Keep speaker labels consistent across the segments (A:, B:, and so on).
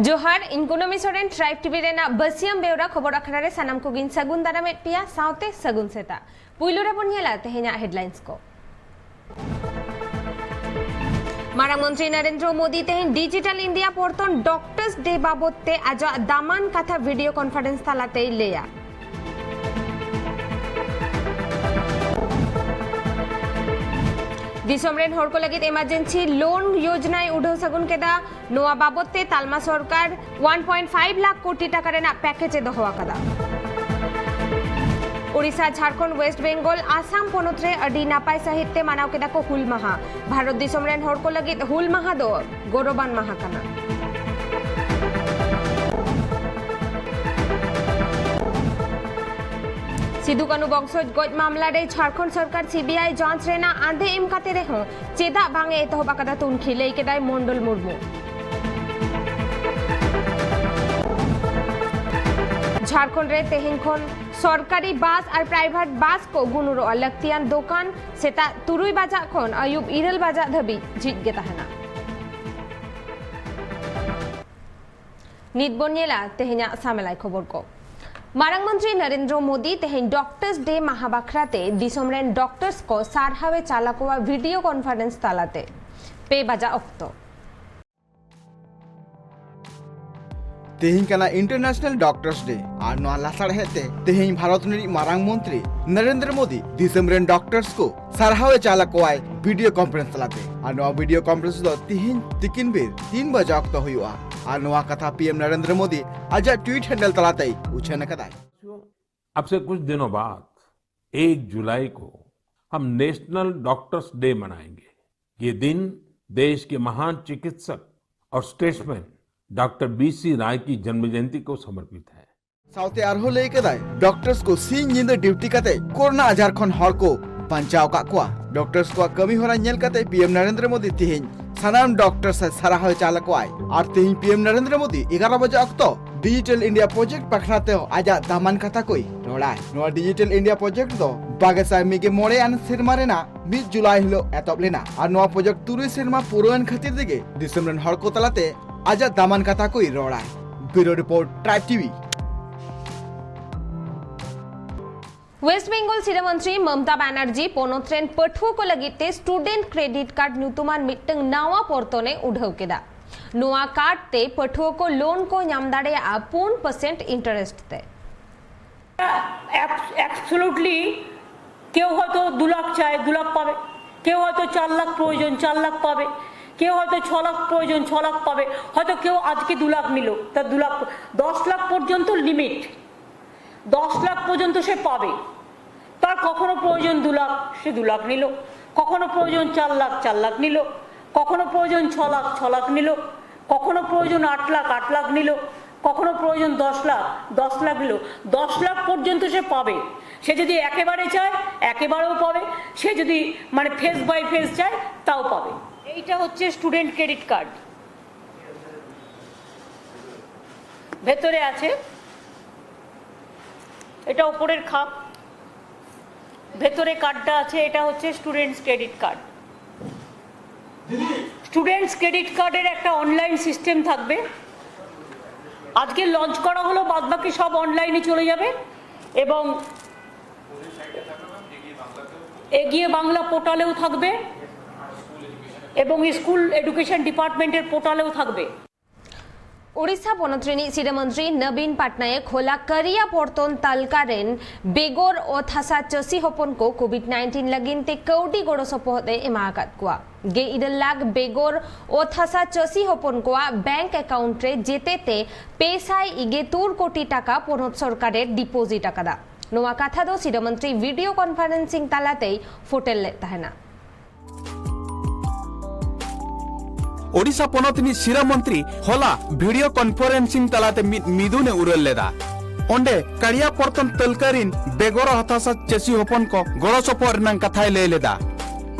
A: जोहार इनकुनमी Soren tribe TV Raina बसियम Bewra खबर अखड़ा रे सानाम को गिन सगुन दारामेट पिया साउते सगुन सेता पुइलु रे बन नेला तेहेना हेडलाइंस को मारांग मंत्री नरेंद्र मोदी तेहेन डिजिटल इंडिया पोर्तन डॉक्टर्स डे बाबते आज दामान कथा वीडियो कॉन्फ्रेंस तालाते लेया दिसमरेन हर को लगित इमरजेंसी लोन योजना उड़ो सगुन केदा नोआ बाबते तालमा सरकार 1.5 लाख कोटी टाका रेना पैकेज दोहो आकदा ओडिशा झारखंड वेस्ट बेंगल आसाम पोनोत रे अडी नापाय साहित्य मानाव केदा को हुल माहा भारत दिसमरेन हर को लगित हुल माहा दो गौरवान माहा कना सिद्धू कानू बंशज गज मामला रे झारखंड सरकार सीबीआई जांच रेना आंधे एम काते रेहो चेदा बांगे एतहब आकादा तुनखी लई केदाय मंडल मुर्मू झारखंड रे तेहेन खन सरकारी बास और प्राइवेट बास को गुनुरो लक्तियान दुकान सेता तुरुई बाजा खन आयुब इरल बाजा धबी झिज गे ताहेना नित बनियला तेहेना सामेलाय खबर को मारांग मंत्री नरेंद्र मोदी तेहेन डॉक्टर्स डे महाबाखराते दिसमरेन डॉक्टर्स को सारहावे चालाकोवा वीडियो कॉन्फ्रेंस तालाते पे बाजा अक्तो
B: तेहिं कना इंटरनेशनल डॉक्टर्स डे और नोआ लासाड़ हेते तेहिं भारत री मारांग मंत्री नरेंद्र मोदी दिसमरेन डॉक्टर्स को सारहावे चालाकोवाय वीडियो कॉन्फ्रेंस तालाते और नोआ वीडियो कॉन्फ्रेंस दो तिहिन तिकिन बेर 3 बजे अक्तो हुआ और नोआ कथा पीएम नरेंद्र मोदी आज ट्वीट हैंडल तलाते उछन कदाय।
C: अब से कुछ दिनों बाद 1 जुलाई को हम नेशनल डॉक्टर्स डे मनाएंगे। ये दिन देश के महान चिकित्सक और स्टेट्समैन डॉक्टर बीसी राय की जन्म जयंती को समर्पित है।
B: साउते आरहो ले कदाय डॉक्टर्स को सिंह निंद ड्यूटी कते कोरोना आजार खन हर को बंचाव का कुआ डॉक्टर्स को कमी होरा नेल कते पीएम नरेंद्र मोदी तिहिन सनाम डॉक्टर्स साराह चालक आय और तिहिन पीएम नरेंद्र मोदी 11 बजे अक्तो डिजिटल इंडिया प्रोजेक्ट पखनाते आजा दामान कथा कोई रोड़ाय नोआ डिजिटल इंडिया प्रोजेक्ट दो बागेसाय मिगे मोड़े अन सिरमा रेना 20 जुलाई हिलो एतब लेना और नोआ प्रोजेक्ट तुरुई सिरमा पुरोन खातिर दिगे दिसमरेन हर को तलाते आजा दामान कथा कोई रोड़ाय bureau report tribe TV.
A: West Bengal सीधा मंत्री ममता बनर्जी पोनोत्रेन पठुओ को लगिते स्टूडेंट क्रेडिट कार्ड न्यूतुमान मिट्टंग नावा पोर्तोने उढ़व केदा नोआ कार्ड ते पठुओ को लोन को नाम दाड़ेया 4% इंटरेस्ट ते
D: एब्सोल्युटली केउ হয়তো 2 লাখ চায় 2 লাখ পাবে কেউ হয়তো 4 লাখ প্রয়োজন 4 লাখ পাবে কেউ হয়তো 6 লাখ প্রয়োজন 6 লাখ পাবে হয়তো কেউ আজকে 2 লাখ নিল তা 2 লাখ 10 লাখ পর্যন্ত লিমিট 10 লাখ পর্যন্ত সে পাবে তার কখনো প্রয়োজন 2 লাখ সে 2 লাখ নিল কখনো প্রয়োজন 4 লাখ 4 লাখ নিল কখনো প্রয়োজন 6 লাখ নিল কখনো প্রয়োজন 8 লাখ নিল কখনো প্রয়োজন 10 লাখ নিল 10 লাখ পর্যন্ত সে পাবে সে যদি একেবারে চায় একেবারেও পাবে সে যদি মানে ফেস বাই ফেস চায় তাও পাবে এইটা হচ্ছে স্টুডেন্ট ক্রেডিট কার্ড ভেতরে আছে এটা উপরের খাপ ভেতরে কার্ডটা আছে এটা হচ্ছে students credit card students credit কার্ডের একটা অনলাইন সিস্টেম থাকবে আজকে লঞ্চ করা হলো বাদবাকি সব অনলাইনে চলে যাবে এবং এগিয়ে বাংলা পোর্টালেও থাকবে এবং স্কুল এডুকেশন ডিপার্টমেন্টের পোর্টালেও থাকবে
A: ओडिशा पोनोत्रेनी सीधा मंत्री नवीन पटनायक खोला करिया पोर्तोन तलकारेन बेगोर ओ थासा चसी होपन को कोविड-19 लगिनते कौडी गोड़ो सपोहते एमाकात कुआ गे 1 लाख बेगोर ओ थासा चसी होपन को बैंक अकाउंट रे जेतेते पेसाय इगे 3 कोटी टाका पोनोत सरकारेर डिपोजिट आकादा नोआ कथा दो सीधा मंत्री वीडियो कॉन्फ्रेंसिंग तालाते फोटेल लेता है ना
E: ओडिशा पोनोतनी सिरा मंत्री होला वीडियो कॉन्फ्रेंसिंग तलाते मिदुने उरल लेदा ओंडे करिया पोर्तन तलकारिन बेगोर हतासा चेसी होपन को गड़ो सपोर नंग कथाय ले लेदा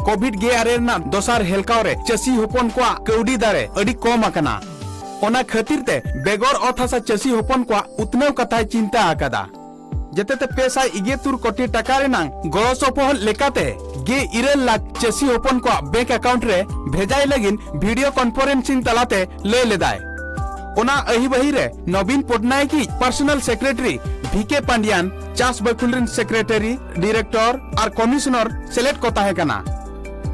E: कोविड गे आरे ना दोसार हेलकावरे चेसी होपन को कौडी दारे अडी कम आकना ओना खातिरते बेगोर हतासा चेसी होपन को उतने कथाय चिंता आकादा जेते पैसा 1 कोटी टाका रेनांग गड़ो सपोहल लेकाते गे 1 लाख चेसी होपन को बैंक अकाउंट रे भेजाय लगिन वीडियो कॉन्फ्रेंसिंग तलाते ले लेदाय ओना अहिबही रे नवीन पटनायक की पर्सनल सेक्रेटरी भिके पांडियान चास बकुलरिन सेक्रेटरी डायरेक्टर और कमिश्नर सेलेक्ट को ताहे कना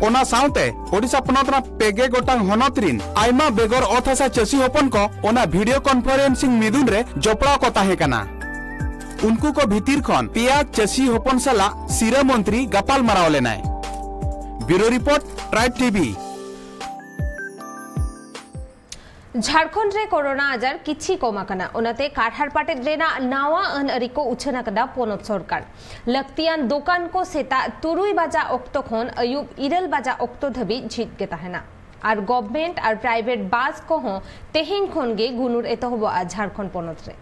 E: ओना साउते ओडिशा पनतरा पेगे गोटांग हनतरिन आइमा बेगर अथासा चसी होपन को ओना वीडियो कॉन्फ्रेंसिंग मिदुन रे जोपड़ा को ताहे कना उनको को भीतिर खन पिया चसी होपन सला सिरा मंत्री गपाल माराव लेनाय bureau report tribe TV
A: Jharkhand रे कोरोना आजार किछि कमाकना उनते काठारपाटे रेना नावा अन अरिको उछना कदा पोनत सरकार लक्तियान दुकान को सेता तुरुई बाजा ऑक्टो खन अयुब इरल बाजा ऑक्टो धबी झिट के ताहेना और गवर्नमेंट और प्राइवेट बास को हो तेहिं खन गे गुनुर एतहब आ झारखंड पोनत रे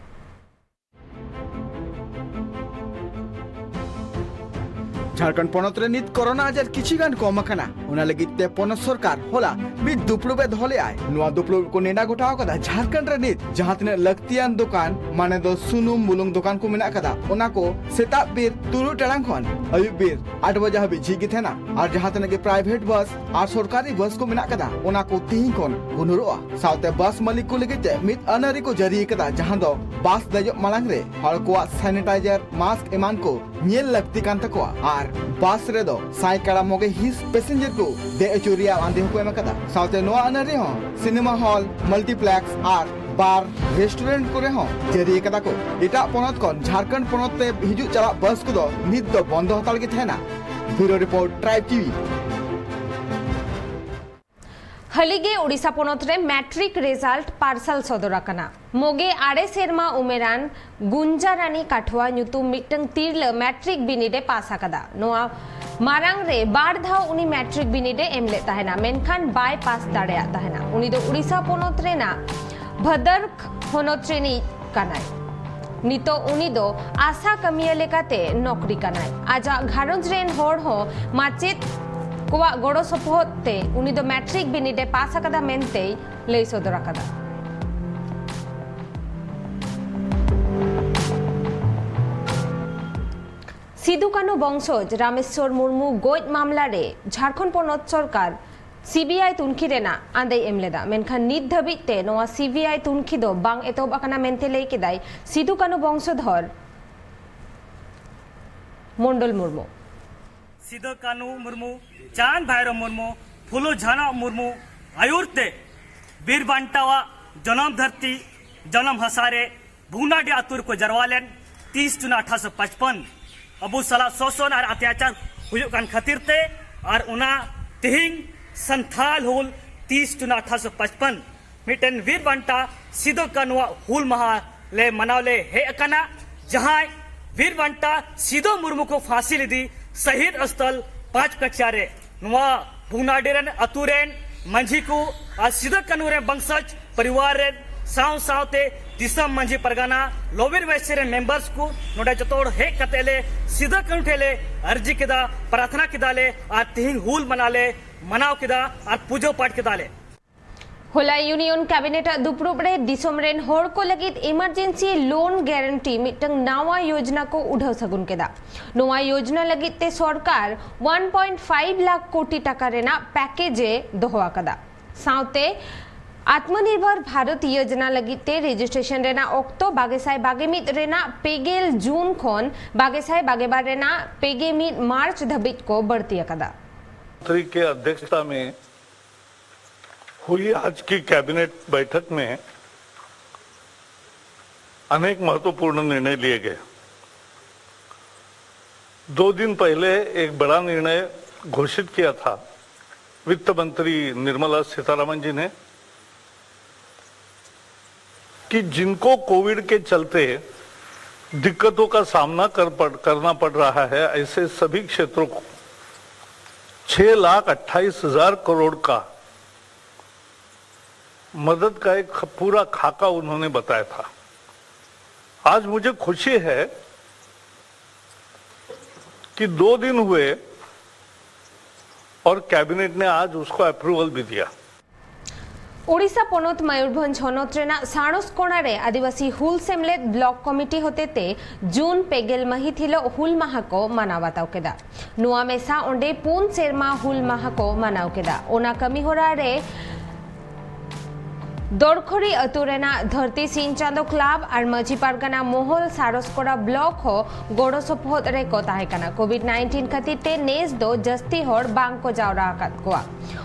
B: झारखंड पनत रे नित कोरोना आजार किछि गान कमाकना उना लगित ते पनत सरकार होला मित दुपलुबे धले आय नुआ दुपलुब को नेना गोटाव कदा झारखंड रे नित जहां तिने लक्तियान दुकान माने दो सुनुम बुलुंग दुकान को मेना कदा ओना को सेता बीर तुरु टड़ांग खन अयुब बीर 8 बजे हबी झिगी थेना और जहां तने के प्राइवेट बस और सरकारी बस को मेना कदा ओना को तिहिं खन गुनुरोआ साउते बस मालिक को लगिते मित अनरी को जरी कदा जहां दो बस दजो मालांग रे हर को सैनिटाइजर मास्क एमान को नियल लक्ति कान तको और बस रे दो साइकड़ा मोगे हिस पैसेंजर को दे अचुरिया आंदे को एमा कदा साउते नोआ अनरी हो सिनेमा हॉल मल्टीप्लेक्स और बार रेस्टोरेंट को रे हो जरी कदा को एटा पनत कोन झारखंड पनत ते हिजु चला बस को दो नित दो बंद हताल के थेना ब्यूरो रिपोर्ट ट्राइब टीवी
A: हलिगे ओडिशा पोनत रे मैट्रिक रिजल्ट पार्सल सदराकना मोगे आड़े सेरमा उमेरान गुंजारानी काठवा न्युतुम मिटंग तीरल मैट्रिक बिनिडे पास आकदा नोआ मारांग रे बार धाव उनी मैट्रिक बिनिडे एमले ताहेना मेनखान बाय पास दाड़ेया ताहेना उनी दो ओडिशा पोनत रेना भदरक होनत रेनी कानाय नितो उनी दो आशा कमिया लेकाते नौकरी कानाय आजा घारंज रेन होड़ हो माचेत कोवा गोड़ो सपोहते उनी दो मैट्रिक बिनिडे पास आकदा मेनते लई सदर आकदा सिधु कानु बंशज रामेश्वर मुर्मू गोज मामला रे झारखंड पोनत सरकार सीबीआई तुनखी रेना आंदे एमलेदा मेनखान नित धबिते नोआ सीबीआई तुनखी दो बांग एतोब आकना मेनते लई केदाय सिधु कानु वंशधर मंडल मुर्मू
F: सिधु कानु मुर्मू चांद भैरव मुर्मू फुलो झाना मुर्मू आयुर्ते बीर बांटावा जन्म धरती जन्म हसारे भूनाडी आतुर को जरवालेन 30 जून 1855 अबू सला शोषण और अत्याचार हुयुकान खातिरते और उना तिहिंग संथाल हुल 30 जून 1855 मिटन वीर बांटा सिधु कानुआ हुल महा ले मनावले हे अकना जहां वीर बांटा सिधु मुर्मू को फांसी लीदी शहीद स्थल 5 कचारे नुआ भूनाडेरन अतुरेन मंझी को और सिधु कानुरे बंशज परिवार रे साव सावते दिसम मंझी परगाना लोबिर वैसे मेंबर्स को नोडा जतोड़ हे कतेले सिधु कानु ठेले अर्जी किदा प्रार्थना किदाले और तिहिंग हुल मनाले मनाव किदा और पूजो पाठ किदाले
A: होला यूनियन कैबिनेट दुपरुबड़े दिसोमरेन होड़ को लगित इमरजेंसी लोन गारंटी मिटंग नावा योजना को उठाव सगुन केदा नोवा योजना लगित ते सरकार 1.5 लाख कोटी टाका रेना पैकेजे दोहवा कदा साउते आत्मनिर्भर भारत योजना लगित ते रजिस्ट्रेशन रेना ऑक्टो बागेसाय बागेमित रेना पेगेल जून खोन बागेसाय बागेबार रेना पेगेमित मार्च धबित को बढ़ती कदा
G: मंत्री के अध्यक्षता में हुई आज की कैबिनेट बैठक में अनेक महत्वपूर्ण निर्णय लिए गए। 2 दिन पहले एक बड़ा निर्णय घोषित किया था वित्त मंत्री निर्मला सीतारमण जी ने कि जिनको कोविड के चलते दिक्कतों का सामना करना पड़ रहा है ऐसे सभी क्षेत्रों को 6,28,000 करोड़ का मदद का एक पूरा खाका उन्होंने बताया था। आज मुझे खुशी है कि 2 दिन हुए और कैबिनेट ने आज उसको अप्रूवल भी दिया।
A: ओडिशा पोनत मयूरभंज होनत रेना साणस कोणारे आदिवासी हुल सेमलेट ब्लॉक कमिटी होते ते जून पेगेल मही थिलो हुल माह को मनावताव केदा नुआ मेसा ओंडे पून सेरमा हुल माह को मनाव केदा ओना कमी होरा रे दरखरी अतुरेना धरती सिंह चांदो क्लब और माझी पारगाना मोहल सारसकोड़ा ब्लॉक हो गोड़ो सपोहत रे को ताहेकाना कोविड-19 खतीते नेस दो जस्ती होड़ बांग को जावरा आकात कोआ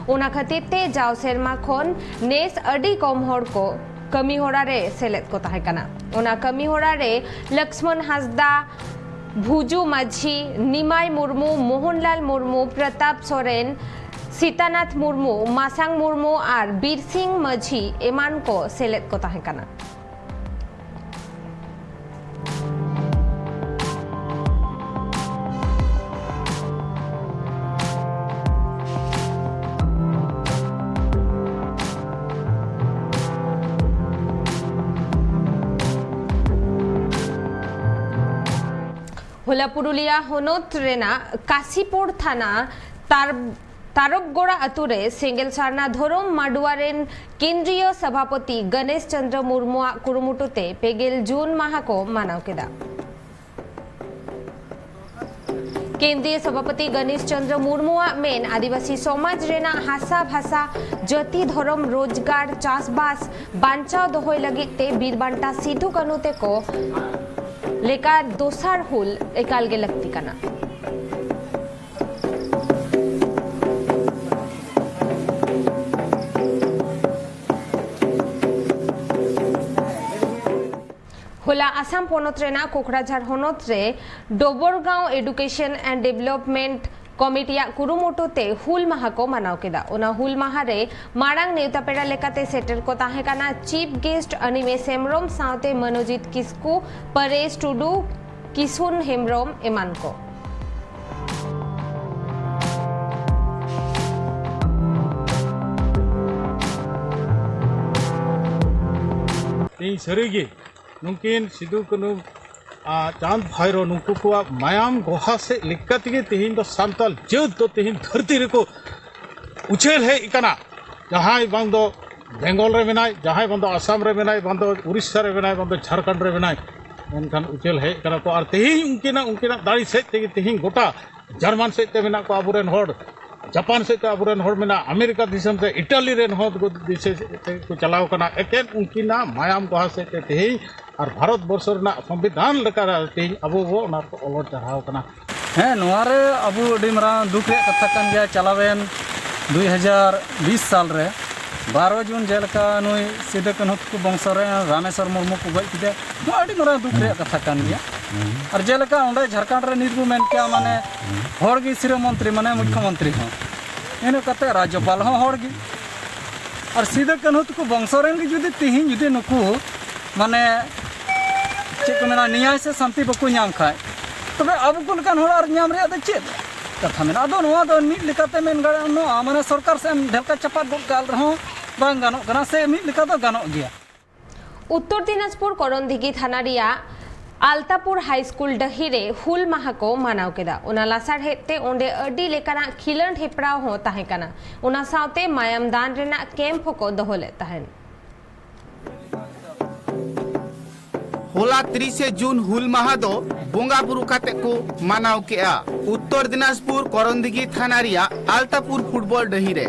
A: उना खतीते जाव सेरमा खोन नेस अडी कम होड़ को कमी होड़ा रे सेलेत को ताहेकाना उना कमी होड़ा रे लक्ष्मण हासदा भुजू माझी निमाय मुर्मू मोहनलाल मुर्मू प्रताप सोरेन सीतानाथ मुर्मू मासांग मुर्मू और बीर सिंह माझी एमान को सेलेत को ताहेकाना होला पुरुलिया होनोत रेना काशीपुर थाना तारबगोड़ा अतुरे सेंगेल सारना धोरम माडुआरेन केंद्रीय सभापति गणेश चंद्र मुर्मू कुरुमुटुते पेगेल जून माह को मानव केदा केंद्रीय सभापति गणेश चंद्र मुर्मू मेन आदिवासी समाज रेना हासा भाषा जाति धर्म रोजगार चासबास बांचाव दोहय लगिते बीरबांटा सिधु कानुते को लेका दोसार हुल एकाल गे लगती कना होला आसाम पोनत रेना कोकराझार होनत रे डोबरगांव एडुकेशन एंड डेवलपमेंट कमिटिया कुरुमुटुते हुल माह को मानाव केदा उना हुल माह रे मारांग नेवता पेड़ा लेकाते सेटर को ताहेकाना चीफ गेस्ट अनिमेश हेम्ब्रम साउते मनोजित किस्कू परेश टुडू किसुन हेम्ब्रम एमान को
H: सरीगे नुकिन सिदु कनु चांद भाईरो नुकु को मायाम गोहा से लिखत के तेहिन दो सांतल जद दो तेहिन धरती रे को उछेल है इकना जहां बांग दो बेंगल रे बनाय जहां बांग दो आसाम रे बनाय बांग दो उड़ीसा रे बनाय बांग दो झारखंड रे बनाय उनखान उछेल है इकना को और तेहिन उनकिना दाड़ी से तेहिन गोटा जर्मन से ते मेना को आबुरेन होड़ जापान से तो आबुरेन होड़ मेना अमेरिका दिसम से इटाली रेन होड़ को दिसे को चलाव कना एकेन उनकिना मायाम गोहा से तेहिन और भारत वर्ष संविधान अब वो अलट चढ़ाव कना
I: हाँ नोआरे अब अड़ीमरा दुख रे कथा कान गया चलावेन 2020 साल रे 12 जून जेलका नुई सिदे कन्हु को वंश रे रामेश्वर मुर्मू को गज किदे अड़ीमरा दुख रे कथा कान गया और जेलका ओंडे झारखंड रे निरगु मेन क्या माने होड़गी श्री मंत्री माने मुख्यमंत्री हो इन कते राज्यपाल हो होड़गी और सिदे कन्हु को वंश रे जुदी तिहिन जुदी नुकु माने चेक को मेना न्याय से शांति बको नाम खाए तबे अब को लकान होड़ और नाम रे चेक कथा मेना अदो नोआ दो मिट लिकाते मेन गड़ा नो माने सरकार से ढेलका चपात गाल रहो बांग गानो कना से मिट लिका तो गानो गया
A: उत्तर दिनाजपुर करंदिगी थाना रिया आलतापुर हाई स्कूल डहिरे हुल माह को मानाव केदा उना लासार हेते ओंडे अडी लेकाना खिलन हेपड़ाव हो ताहेकाना उना सावते मायाम दान रेना कैंप को दोहले ताहेन
J: होला 30 जून हुल माह दो बोंगा बुरु काते को मानाव केआ उत्तर दिनाजपुर करंदिगी थाना रिया आलतापुर फुटबॉल डहिरे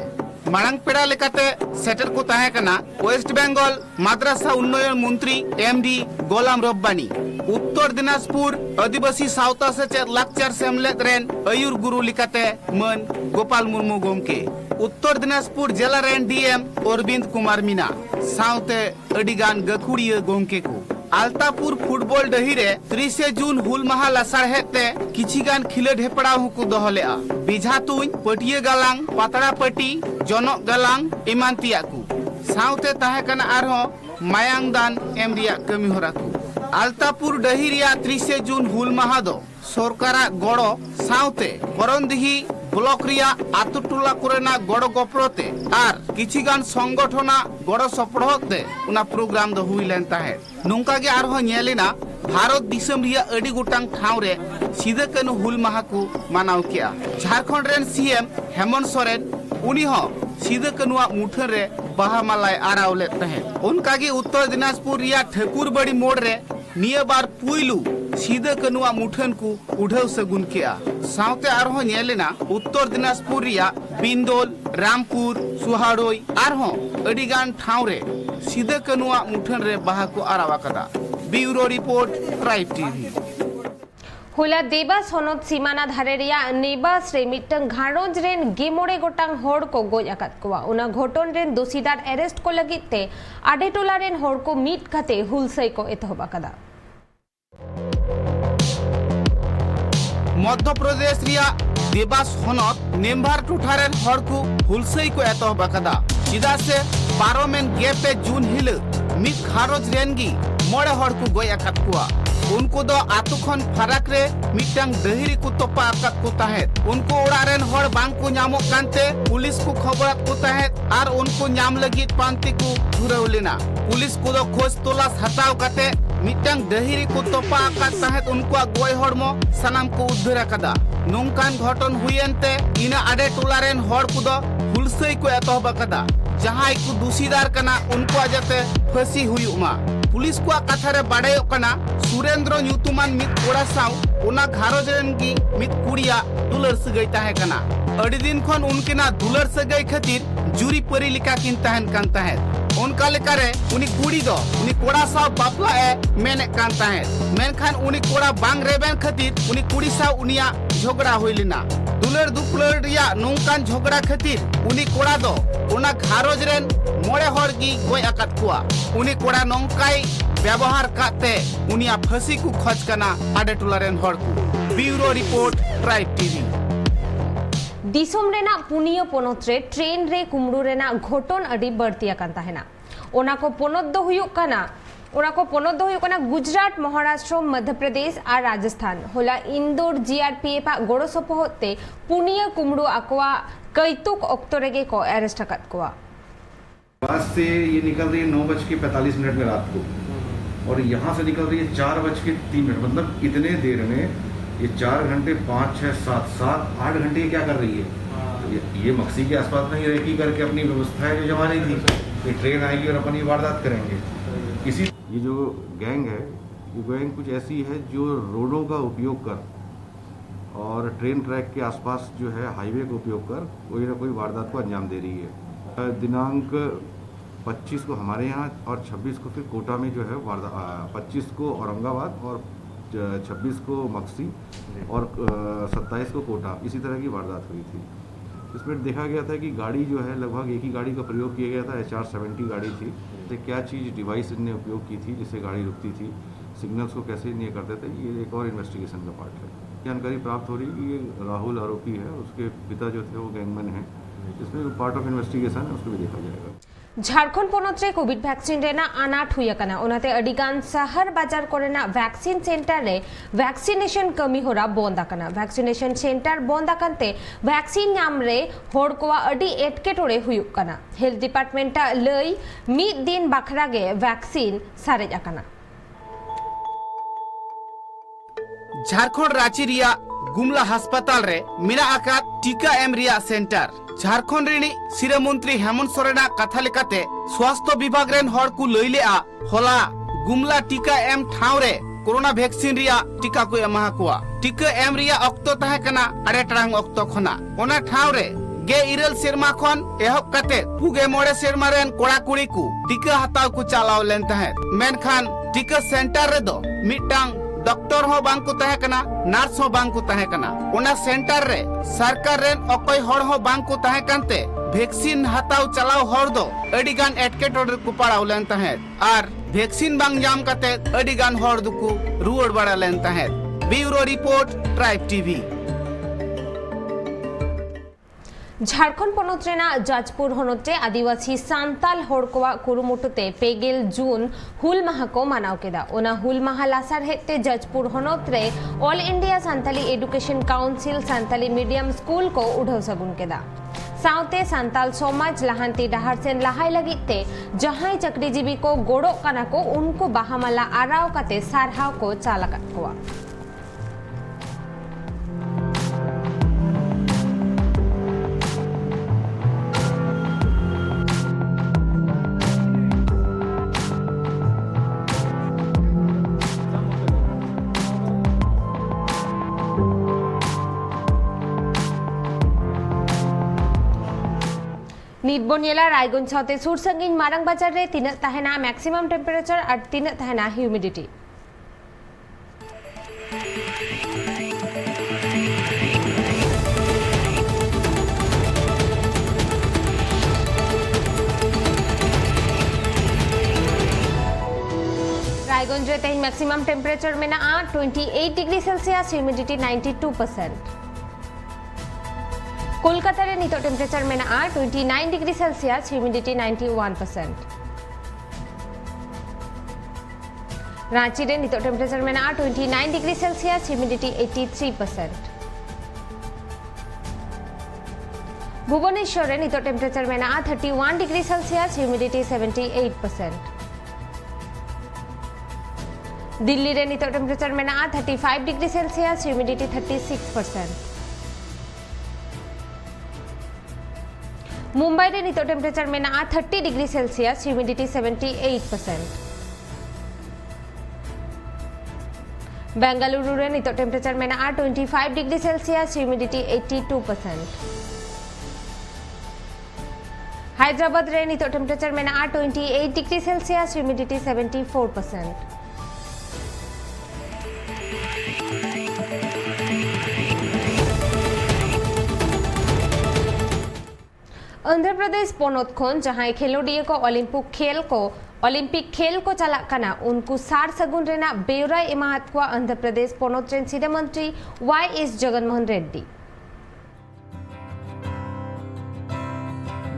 J: मांग पेड़ा लेकाते सेटर को ताहे कना वेस्ट बंगाल माद्रासा उन्नयन मंत्री एमडी गोलाम रब्बानी उत्तर दिनाजपुर आदिवासी सावता से लाकचार सेमलेद रेन आयुर गुरु लिकाते मन गोपाल मुर्मू गोमके उत्तर दिनाजपुर जिला रेन डीएम अरविंद कुमार मीना सावते अडिगान गखुड़िया गोमके को आलतापुर फुटबॉल डहिरे 30 जून हुल माह लासार हेते किछिगान खिलड हेपड़ाव हुकु दोहलेआ बिझा तुई पटिया गालांग पातड़ा पटी जनक गालांग इमान तियाकु सावते ताहे कना आरहो मायांग दान एम रिया कमी होरा को आलतापुर डहिरिया 30 जून हुल माह दो सरकारा गड़ो सावते करंदिही ब्लॉक रिया आतु टोला कोरेना गड़ो गपड़ोते आर किछिगान संगठना गड़ो सपड़ोते उना प्रोग्राम दो हुई लेन ताहे नोंका गे आरहो नेलेना भारत दिसम रिया अडी गोटांग ठाव रे सिदे कनु हुल माह को मानाव किया झारखंड रेन सीएम हेमंत सोरेन उनी हो सिदे कनुआ मुठन रे बाहा मालाय आराव ले तहे उनका गे उत्तर दिनाजपुर रिया ठाकुरबाड़ी मोड़ रे निया बार पुइलू सीधे कनुआ मुठन को उठाव सगुन किया सावते आरहो नेलेना उत्तर दिनाजपुर रिया बिंदोल रामपुर सुहाड़ोई आरहो अडिगान ठाव रे सिदो कानुआ मुठन रे बाहा को आरावा कदा। Bureau report tribe TV.
A: हुला देबास होनत सीमाना धारे रिया नेबास रे मिटंग घारोंज रेन गेमोड़े गोटांग होड़ को गोज अकात कोवा उना घोटोन रेन दोषीदार अरेस्ट को लगिते आडे टोला रेन होड़ को मीट खाते हुलसई को एतहब अकादा।
J: मध्य प्रदेश रिया देबास होनत नेम्बार टुठारेन हड़ को हुलसई को एतहब अकादा। चिदा से पारोमेन गेपे जून हिल मिट घारोंज रेन गी मोड़े हड़ को गोज अकात कोवा। उनको दो आतु खन फरक रे मिटंग दहिरी को तोपा आकत को ताहेत। उनको ओड़ारेन हड़ बांग को ᱧᱟᱢᱚᱜ कांते पुलिस को खबरत को ताहेत आर उनको ᱧᱟᱢ लगित पांति को धुराव लेना। पुलिस को दो खोज तलाश हटाव काते मिटंग दहिरी को तोपा आकत ताहेत उनको गोय हड़मो सनाम को उद्धार कदा। नोंकान घटन हुयेनते इना आडे टोलारेन हड़ को दो हुलसई को एतहब कदा। जहां को दोषीदार कना उनको जाते फांसी हुयुमा। पुलिस को कथा रे बाड़ायो कना सुरेंद्र ᱧᱩᱛᱩᱢᱟᱱ मित कोड़ा साव ओना घारोज रेन गी मित कुड़िया दुलर सगई ताहे कना। अड़ी दिन खन उनकेना दुलर सगई खातिर जुरी परी लिका किन ताहन कान ताहेत। उनका लेकारे उनी कुड़ी दो उनी कोड़ा साव बापला ए मेने कान ताहेत। मेनखान उनी कोड़ा बांग रेबेन खातिर उनी कुड़ी साव उनिया झगड़ा होइलिना। दुलर दुपलर रिया नोंकान झगड़ा खातिर उनी कोड़ा दो ओना घारोज रेन मोड़े हड़ गी गोय अकात कुआ। उनी कोड़ा नोंकाई व्यवहार काते उनिया फांसी को खोज कना आडे टोलारेन हड़ को। Bureau report tribe TV.
A: दिसोम रेना पुनिया पोनत रे ट्रेन रे कुमड़ू रेना घोटन अडी बढ़ती अकान ताहेना। ओना को पोनत दो हुयुक कना गुजरात महाराष्ट्र मध्य प्रदेश और राजस्थान होला इंदौर जीआरपीएफ गोड़ो सपोहते पुनिया कुमड़ू आकोआ कैतुक ऑक्टो रेगे को अरेस्ट अकात कोआ।
K: बस से ये निकल रही है 9:45 में रात को और यहाँ से निकल रही है 4:03। मतलब इतने देर में ये 4 घंटे 5, 6, 7, 8 घंटे क्या कर रही है। ये मक्सी के आसपास में ही रेकी करके अपनी व्यवस्थाएं जो जमा रही थी कि ट्रेन आएगी और अपन ये वारदात करेंगे। इसी ये जो गैंग है ये गैंग कुछ ऐसी है जो रोडों का उपयोग कर और ट्रेन ट्रैक के आसपास जो है हाईवे का उपयोग कर कोई ना कोई वारदात को अंजाम दे रही है। दिनांक 25 को हमारे यहाँ और 26 को फिर कोटा में जो है 25 को औरंगाबाद और 26 को मक्सी और 27 को कोटा इसी तरह की वारदात हुई थी। इसमें देखा गया था कि गाड़ी जो है लगभग एक ही गाड़ी का प्रयोग किया गया था। HR-70 गाड़ी थी। तो क्या चीज़ डिवाइस इनने उपयोग की थी जिससे गाड़ी रुकती थी, सिग्नल्स को कैसे नहीं करते थे, ये एक और इन्वेस्टिगेशन का पार्ट है। जानकारी प्राप्त हो रही है कि ये राहुल आरोपी है, उसके पिता जो थे वो गैंगमैन हैं। इसमें पार्ट ऑफ इन्वेस्टिगेशन है, उसको भी देखा जाएगा।
A: झारखंड पोनत रे कोविड वैक्सीन रेना अनाट हुई कना ओनाते अडिगान शहर बाजार कोरेना वैक्सीन सेंटर रे वैक्सीनेशन कमी होरा बंद कना। वैक्सीनेशन सेंटर बंद कानते वैक्सीन नाम रे होड़ कोवा अडी एटकेटोरे हुयुक कना। हेल्थ डिपार्टमेंट लई मिद दिन बाखरा गे वैक्सीन सारेज कना।
J: झारखंड रांची रिया गुमला अस्पताल रे मेरा आका टीका एम रिया सेंटर। झारखंड रेनी सिरा मंत्री हेमंत सोरेना कथा लेकाते स्वास्थ्य विभाग रेन हड़ को लइले आ होला गुमला टीका एम ठाव रे कोरोना वैक्सीन रिया टीका को एमा कोआ। टीका एम रिया ऑक्टो ताहे कना 8 टांग ऑक्टो खना ओना ठाव रे गे इरल सेरमा खन एहब काते पुगे मोड़े सेरमा रेन कोड़ा कुड़ी को टीका हताव को चालाव लेन ताहे। मेनखान टीका सेंटर रे दो मिटांग डॉक्टर हो बांग को ताहे कना, नर्स हो बांग को ताहे कना। ओना सेंटर रे सरकार रेन अकोय हड़ हो बांग को ताहे कानते वैक्सीन हताव चलाव हड़ दो अडिगान एटकेटोरे को पड़ाव लेन ताहे आर वैक्सीन बांग जाम काते अडिगान हड़ दुकु रुवड़ बड़ा लेन ताहे। Bureau report tribe TV.
A: Jharkhand पोनत रेना जाजपुर होनते आदिवासी सांताल होड़कोवा कुरुमुटुते पेगेल जून हुल माहा को मानाव केदा। ओना हुल माहा लासार हेते जाजपुर होनत रे all India Santali education council Santali medium school को उड़ाव सगुन केदा। साउते सांताल समाज लहांती डहार सेन लहाय लगिते जहां चक्रीजीवी को गोड़ो कना को उनको बाहामाला आराव काते सारहाव को चालकत कोआ। ᱱᱤᱛᱵᱚᱱ ᱧᱮᱞᱟ ᱨᱟᱭᱜᱚᱧᱡ ᱥᱟᱶᱛᱮ ᱥᱩᱨ ᱥᱟᱺᱜᱤᱧ ᱢᱟᱨᱟᱝ ᱵᱟᱡᱟᱨ ᱨᱮ ᱛᱤᱱᱟᱹᱜ ᱛᱟᱦᱮᱱᱟ ᱢᱮᱠᱥᱤᱢᱟᱢ ᱴᱮম্ᱯᱟᱨᱮᱪᱟর ᱟᱨ ᱛᱤᱱᱟᱹᱜ ᱛᱟᱦᱮᱱᱟ ᱦᱤউᱢᱤᱰᱤᱴᱤ। रायगंज रे तेज मैक्सिमम टेम्परेचर में 28 डिग्री सेल्सियस ह्यूमिडिटी 92%। कोलकाता रे नितो टेम्परेचर में 29 डिग्री सेल्सियस ह्यूमिडिटी 91%। रांची रे नितो टेम्परेचर में 29 डिग्री सेल्सियस ह्यूमिडिटी 83%। भुवनेश्वर रे नितो टेम्परेचर में 31 डिग्री सेल्सियस ह्यूमिडिटी 78%। दिल्ली रे नितो टेम्परेचर में 35 डिग्री सेल्सियस ह्यूमिडिटी 36%। मुंबई रे नितो टेम्परेचर में 30 डिग्री सेल्सियस ह्यूमिडिटी 78%। बेंगलुरु रे नितो टेम्परेचर में 25 डिग्री सेल्सियस ह्यूमिडिटी 82%। हैदराबाद रे नितो टेम्परेचर में 28 degree Celsius humidity 74%। Andhra Pradesh पोनोत खन जहां खेलोडिया को ओलंपिक खेल को चलाक कना उनको सार सगुन रेना बेउरा एमाहत को आंध्र प्रदेश पोनोत रेन सीधा मंत्री वाई.एस. जगनमोहन रेड्डी।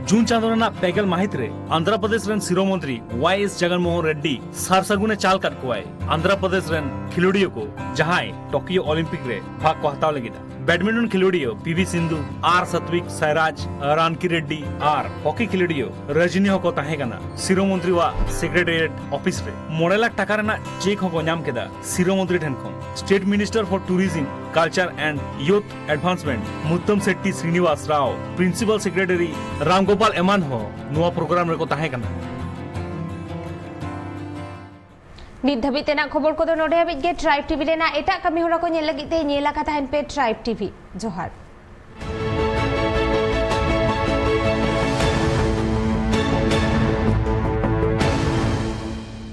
L: जून चांदोना पेगल माहित रे आंध्र प्रदेश रेन सिरो मंत्री वाई.एस. जगनमोहन रेड्डी सार सगुने चाल कट को आंध्र प्रदेश रेन खिलोडियो को जहां टोक्यो ओलंपिक रे भाग को हताव लगी बैडमिंटन खिलोडियो पीवी सिंधु आर सात्विक सायराज रानकी रेड्डी आर हॉकी खिलोडियो रजनी को तहेगना सिरो मंत्री वा सेक्रेटेरिएट ऑफिस रे 9 लाख टाका रेना चेक को नाम केदा सिरो मंत्री ठेन खन state minister for tourism culture and youth advancement Muttam Shetty Srinivas Rao principal secretary Ramgopal एमान हो नुआ प्रोग्राम रे को तहेगना।
A: नित धाबी तेना खबर को नोडे हाबिज गे ट्राइब टीवी रेना एटा कमी होरा को नेल लगी ते नेला का तहन पे ट्राइब टीवी जोहार।